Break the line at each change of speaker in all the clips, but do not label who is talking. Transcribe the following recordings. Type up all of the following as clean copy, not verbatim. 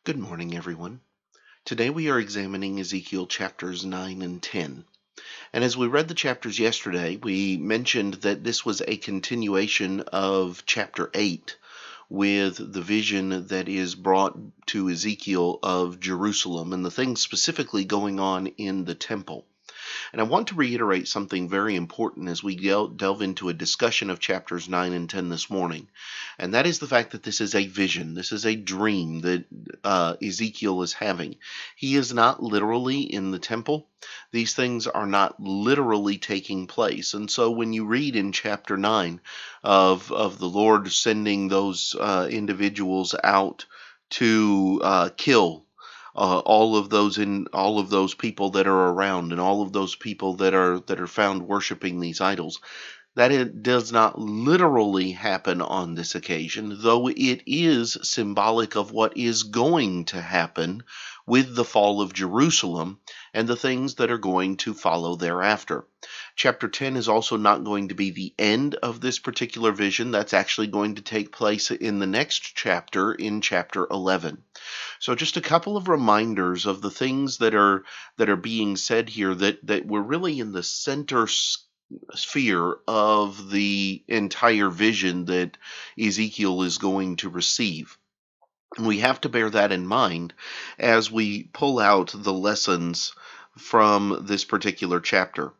Good morning, everyone. Today we are examining Ezekiel chapters 9 and 10. And as we read the chapters yesterday, we mentioned that this was a continuation of chapter 8 with the vision that is brought to Ezekiel of Jerusalem and the things specifically going on in the temple. And I want to reiterate something very important as we delve into a discussion of chapters 9 and 10 this morning. And that is the fact that this is a vision. This is a dream that Ezekiel is having. He is not literally in the temple. These things are not literally taking place. And so when you read in chapter 9 of the Lord sending those individuals out to kill all of those people that are around and all of those people that are found worshiping these idols, that it does not literally happen on this occasion, though it is symbolic of what is going to happen with the fall of Jerusalem and the things that are going to follow thereafter. Chapter 10 is also not going to be the end of this particular vision. That's actually going to take place in the next chapter, in chapter 11. So just a couple of reminders of the things that are being said here that we're really in the center sphere of the entire vision that Ezekiel is going to receive. And we have to bear that in mind as we pull out the lessons from this particular chapter.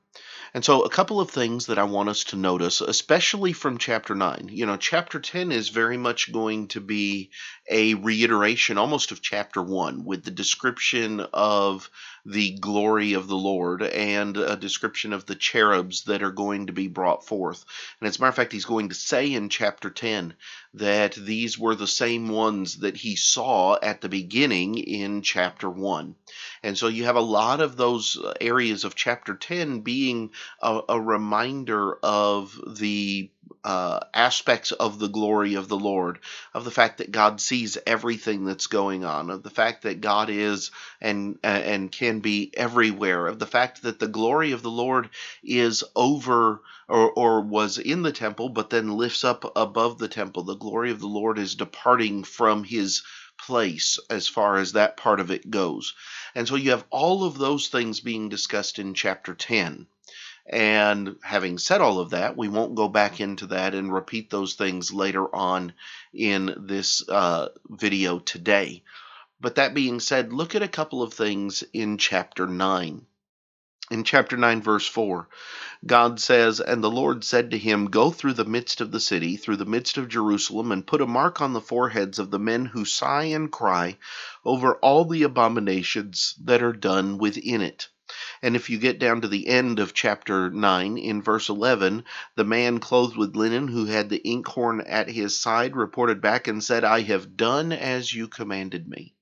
And so a couple of things that I want us to notice, especially from chapter 9. Chapter 10 is very much going to be a reiteration almost of chapter 1 with the description of the glory of the Lord and a description of the cherubs that are going to be brought forth. And as a matter of fact, he's going to say in chapter 10 that these were the same ones that he saw at the beginning in chapter 1. And so you have a lot of those areas of chapter 10 being a reminder of the aspects of the glory of the Lord, of the fact that God sees everything that's going on, of the fact that God is and can be everywhere, of the fact that the glory of the Lord is over or was in the temple, but then lifts up above the temple. The glory of the Lord is departing from his place as far as that part of it goes. And so you have all of those things being discussed in chapter 10. And having said all of that, we won't go back into that and repeat those things later on in this video today. But that being said, look at a couple of things in chapter 9. In chapter 9, verse 4, God says, "And the Lord said to him, Go through the midst of the city, through the midst of Jerusalem, and put a mark on the foreheads of the men who sigh and cry over all the abominations that are done within it." And if you get down to the end of chapter 9, in verse 11, the man clothed with linen who had the inkhorn at his side reported back and said, "I have done as you commanded me."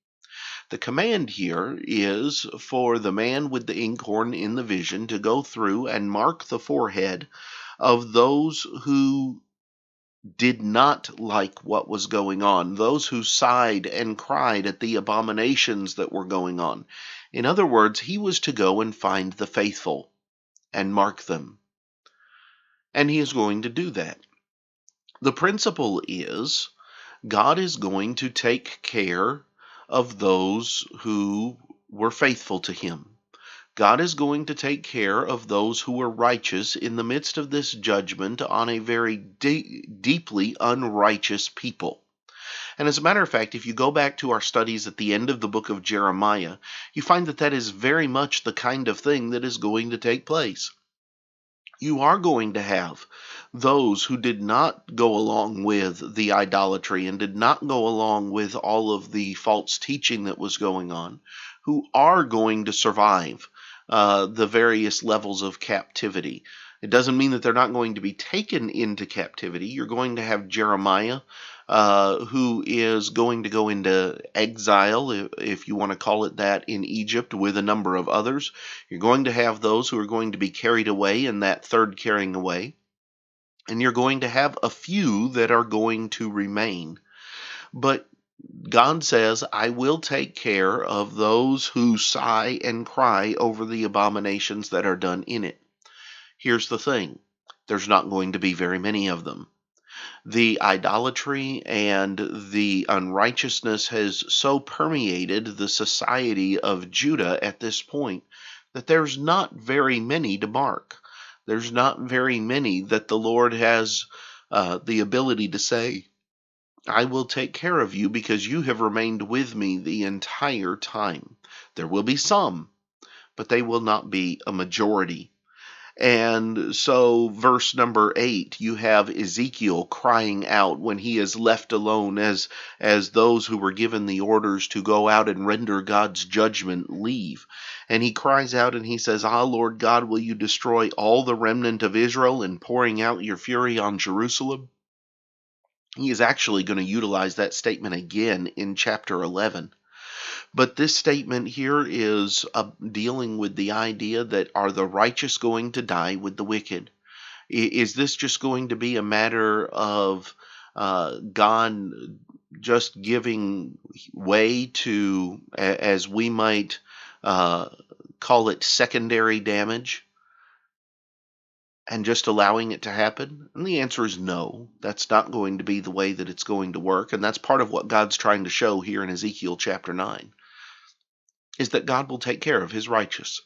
The command here is for the man with the inkhorn in the vision to go through and mark the forehead of those who did not like what was going on, those who sighed and cried at the abominations that were going on. In other words, he was to go and find the faithful and mark them. And he is going to do that. The principle is God is going to take care of those who were faithful to him. God is going to take care of those who are righteous in the midst of this judgment on a very deeply unrighteous people. And as a matter of fact, if you go back to our studies at the end of the book of Jeremiah, you find that that is very much the kind of thing that is going to take place. You are going to have those who did not go along with the idolatry and did not go along with all of the false teaching that was going on, who are going to survive the various levels of captivity. It doesn't mean that they're not going to be taken into captivity. You're going to have Jeremiah, who is going to go into exile, if you want to call it that, in Egypt with a number of others. You're going to have those who are going to be carried away in that third carrying away. And you're going to have a few that are going to remain. But God says, I will take care of those who sigh and cry over the abominations that are done in it. Here's the thing. There's not going to be very many of them. The idolatry and the unrighteousness has so permeated the society of Judah at this point that there's not very many to mark. There's not very many that the Lord has the ability to say, I will take care of you because you have remained with me the entire time. There will be some, but they will not be a majority. And so, verse number 8, you have Ezekiel crying out when he is left alone, as those who were given the orders to go out and render God's judgment leave. And he cries out and he says, Ah, Lord God, will you destroy all the remnant of Israel in pouring out your fury on Jerusalem? He is actually going to utilize that statement again in chapter 11. But this statement here is dealing with the idea that are the righteous going to die with the wicked? Is this just going to be a matter of God just giving way to, as we might call it, secondary damage, and just allowing it to happen? And the answer is no. That's not going to be the way that it's going to work. And that's part of what God's trying to show here in Ezekiel chapter 9. Is that God will take care of his righteous.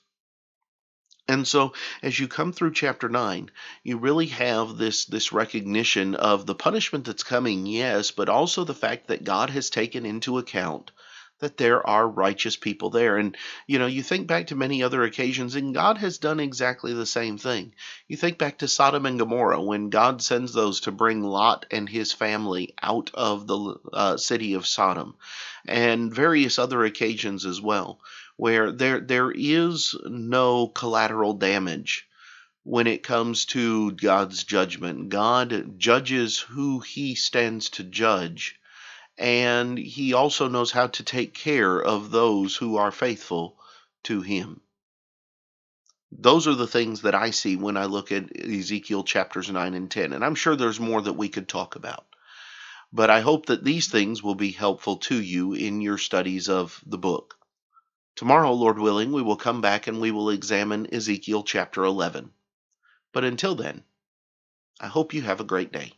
And so as you come through chapter 9, you really have this recognition of the punishment that's coming, yes, but also the fact that God has taken into account that there are righteous people there. And you think back to many other occasions, and God has done exactly the same thing. You think back to Sodom and Gomorrah, when God sends those to bring Lot and his family out of the city of Sodom, and various other occasions as well, where there is no collateral damage when it comes to God's judgment. God judges who he stands to judge, and he also knows how to take care of those who are faithful to him. Those are the things that I see when I look at Ezekiel chapters 9 and 10, and I'm sure there's more that we could talk about. But I hope that these things will be helpful to you in your studies of the book. Tomorrow, Lord willing, we will come back and we will examine Ezekiel chapter 11. But until then, I hope you have a great day.